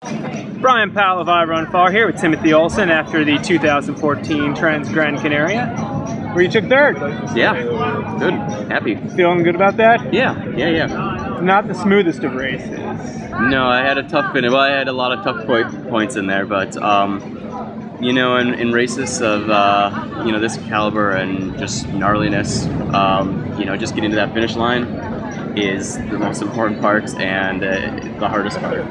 Brian Powell of I Run Far here with Timothy Olson after the 2014 Trans Gran Canaria, where you took third. Yeah, good, happy. Feeling good about that? Yeah. Not the smoothest of races. No, I had a tough finish. Well, I had a lot of tough points in there, but you know, in races of you know, this caliber and just gnarliness, you know, just getting to that finish line is the most important part and the hardest part.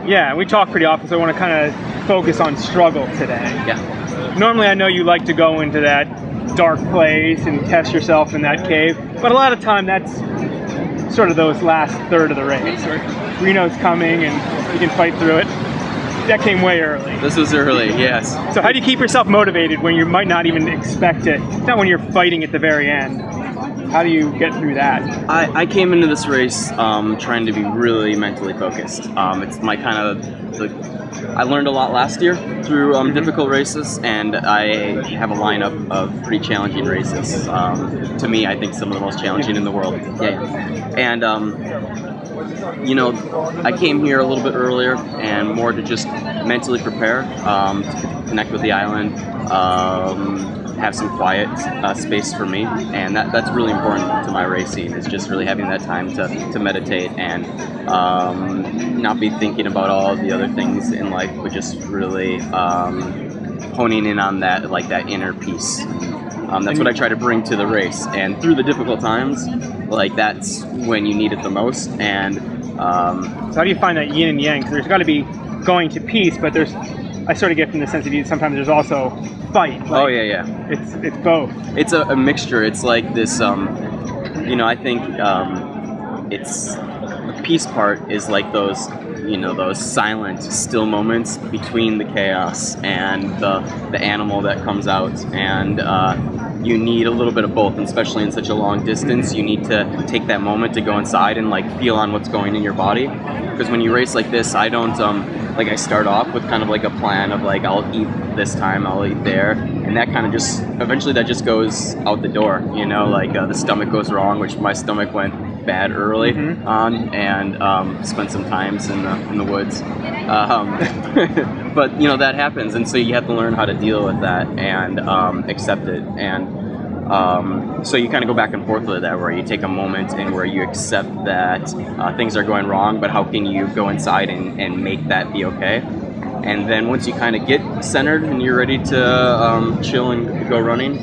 Yeah, we talk pretty often, so I want to kind of focus on struggle today. Yeah. Normally I know you like to go into that dark place and test yourself in that cave, but a lot of time that's sort of those last third of the race, where you know it's coming and you can fight through it. That came way early. This was early, yes. So how do you keep yourself motivated when you might not even expect it? It's not when you're fighting at the very end. How do you get through that? I came into this race trying to be really mentally focused. It's my kind of, I learned a lot last year through difficult races, and I have a lineup of pretty challenging races. To me, I think some of the most challenging in the world. Yeah. And you know, I came here a little bit earlier and more to just mentally prepare, to connect with the island, have some quiet space for me, and that's really important to my racing, is just really having that time to meditate and not be thinking about all the other things in life, but just really honing in on that, like that inner peace. That's what I try to bring to the race, and through the difficult times, like that's when you need it the most. And so how do you find that yin and yang? 'Cause there's got to be going to peace, but there's, I sort of get from the sense that sometimes there's also fight. Like, oh yeah. It's both. It's a mixture. It's like this. You know, I think it's the peace part is like those, you know, those silent, still moments between the chaos and the animal that comes out, and you need a little bit of both, and especially in such a long distance, you need to take that moment to go inside and like feel on what's going in your body. Because when you race like this, I don't like, I start off with kind of like a plan of like, I'll eat this time, I'll eat there, and that kind of just eventually that just goes out the door, you know, like the stomach goes wrong, which my stomach went bad early on, and spent some times in the woods, but you know, that happens, and so you have to learn how to deal with that and accept it. And so you kind of go back and forth with that, where you take a moment and where you accept that things are going wrong, but how can you go inside and make that be okay? And then once you kind of get centered and you're ready to chill and go running,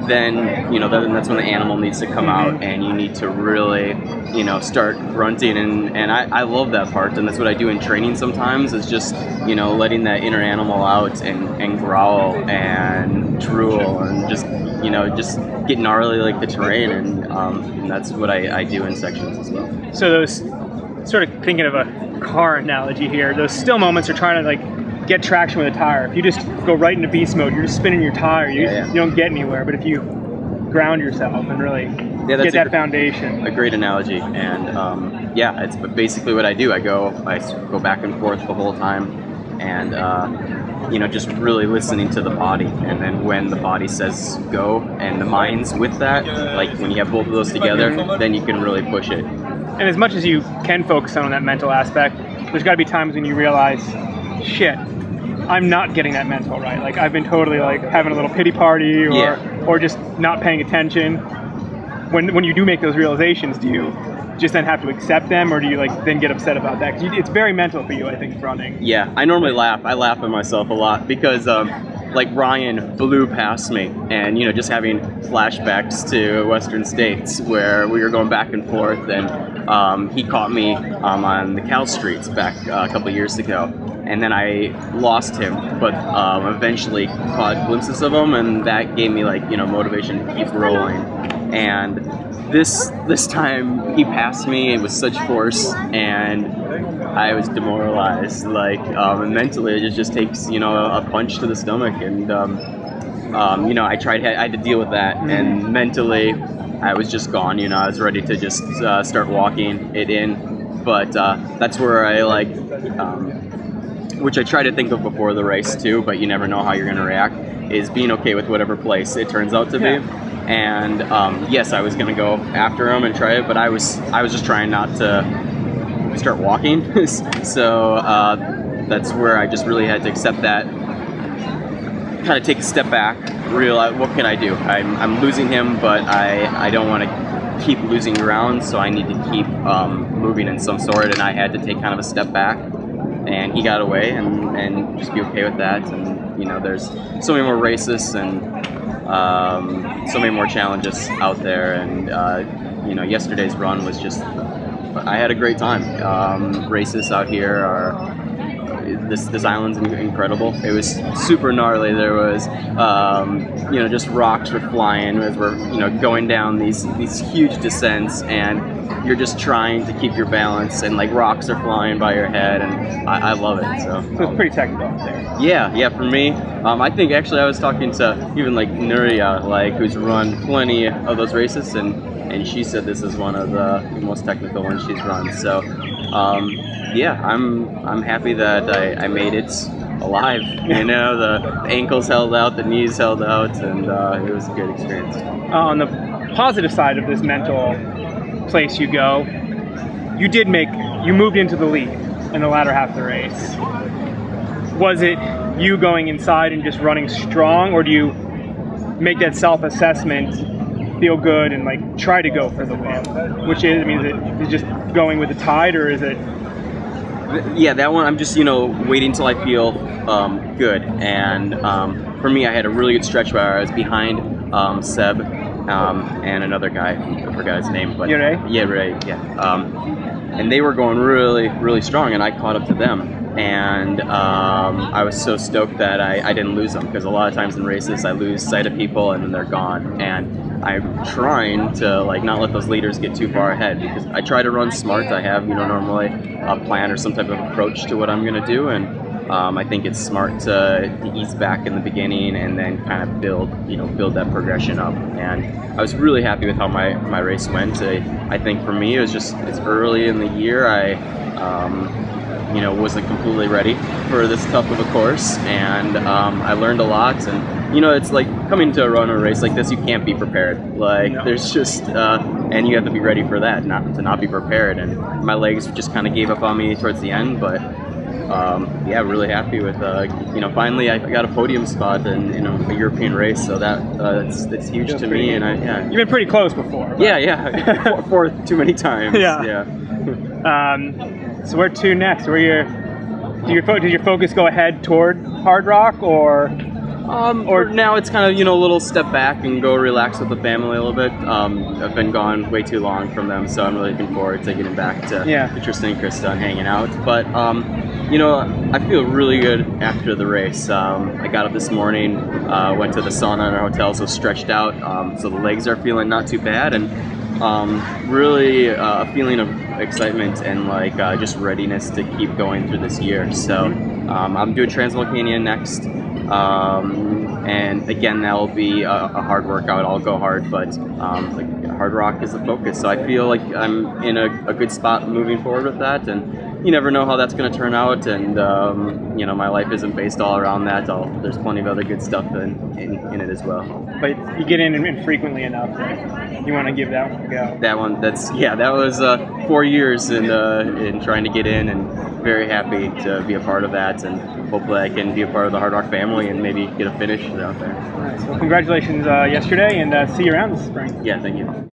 then, you know, that's when the animal needs to come out, and you need to really, you know, start grunting, and I love that part, and that's what I do in training sometimes, is just, you know, letting that inner animal out and growl and drool and just, you know, just get gnarly like the terrain, and that's what I do in sections as well. So those, sort of thinking of a car analogy here, those still moments are trying to like get traction with a tire. If you just go right into beast mode, you're just spinning your tire, you don't get anywhere. But if you ground yourself and really get that foundation. A great analogy, and yeah, it's basically what I do. I go back and forth the whole time, and you know, just really listening to the body, and then when the body says go and the mind's with that, like when you have both of those together, then you can really push it. And as much as you can focus on that mental aspect, there's got to be times when you realize, shit, I'm not getting that mental right. Like, I've been totally like having a little pity party, or just not paying attention. When you do make those realizations, do you just then have to accept them, or do you like then get upset about that? 'Cause it's very mental for you, I think, running. Yeah, I normally laugh. I laugh at myself a lot because like Ryan blew past me, and you know, just having flashbacks to Western States where we were going back and forth, and he caught me on the Cal Streets back a couple of years ago, and then I lost him, but eventually caught glimpses of him, and that gave me like, you know, motivation to keep rolling. And this time he passed me with such force, and I was demoralized. Like mentally, it just takes, you know, a punch to the stomach, and you know, I had to deal with that, and mentally, I was just gone. You know, I was ready to just start walking it in, but that's where I like, which I try to think of before the race too, but you never know how you're going to react, is being okay with whatever place it turns out to be. And yes, I was going to go after him and try it, but I was just trying not to start walking. So that's where I just really had to accept that, kind of take a step back, realize what can I do. I'm losing him, but I don't want to keep losing ground, so I need to keep moving in some sort, and I had to take kind of a step back, and he got away, and just be okay with that. And you know, there's so many more races and so many more challenges out there, and you know, yesterday's run was just, I had a great time. Races out here are, this island's incredible. It was super gnarly. There was, you know, just rocks were flying as we're, you know, going down these huge descents, and you're just trying to keep your balance, and like rocks are flying by your head, and I love it. So it's pretty technical out there. Yeah, for me, I think actually I was talking to even like Nuria, like who's run plenty of those races, and she said this is one of the most technical ones she's run. So yeah, I'm happy that I made it alive. You know, the ankles held out, the knees held out, and it was a good experience. On the positive side of this mental place you go, you moved into the lead in the latter half of the race. Was it you going inside and just running strong, or do you make that self-assessment, feel good, and like try to go for the win? Which is, I mean, is it just going with the tide, or is it? Yeah, that one I'm just, you know, waiting till I feel good. And for me, I had a really good stretch where I was behind Seb and another guy, I forgot his name, but Ray? Yeah, Ray. Yeah, and they were going really, really strong, and I caught up to them. And I was so stoked that I didn't lose them, because a lot of times in races I lose sight of people and then they're gone. And I'm trying to like not let those leaders get too far ahead, because I try to run smart. I have, you know, normally a plan or some type of approach to what I'm going to do, and I think it's smart to ease back in the beginning and then kind of build that progression up. And I was really happy with how my race went. I think for me, it's early in the year. You know, wasn't completely ready for this tough of a course, and I learned a lot. And you know, it's like coming to a run or a race like this, you can't be prepared. Like there's just and you have to be ready for that, not be prepared. And my legs just kind of gave up on me towards the end, but yeah, really happy with you know, finally I got a podium spot in a European race, so that's huge to me. And you've been pretty close before. But. Yeah, fourth too many times. Yeah. So where to next? Does your focus go ahead toward Hard Rock, or now it's kind of, you know, a little step back and go relax with the family a little bit. I've been gone way too long from them, so I'm really looking forward to getting back to Tristan and Krista and hanging out. But you know, I feel really good after the race. I got up this morning, went to the sauna in our hotel, so stretched out, so the legs are feeling not too bad, and really a feeling of excitement and like just readiness to keep going through this year. So I'm doing Transvolcania next, and again, that'll be a hard workout. I'll go hard, but like Hard Rock is the focus. So I feel like I'm in a good spot moving forward with that, and you never know how that's going to turn out. And you know, my life isn't based all around that. There's plenty of other good stuff in it as well. But you get in infrequently enough, right? You want to give that one a go. That one, that was 4 years in trying to get in, and very happy to be a part of that, and hopefully I can be a part of the Hard Rock family and maybe get a finish out there. All right, so congratulations yesterday, and see you around this spring. Yeah, thank you.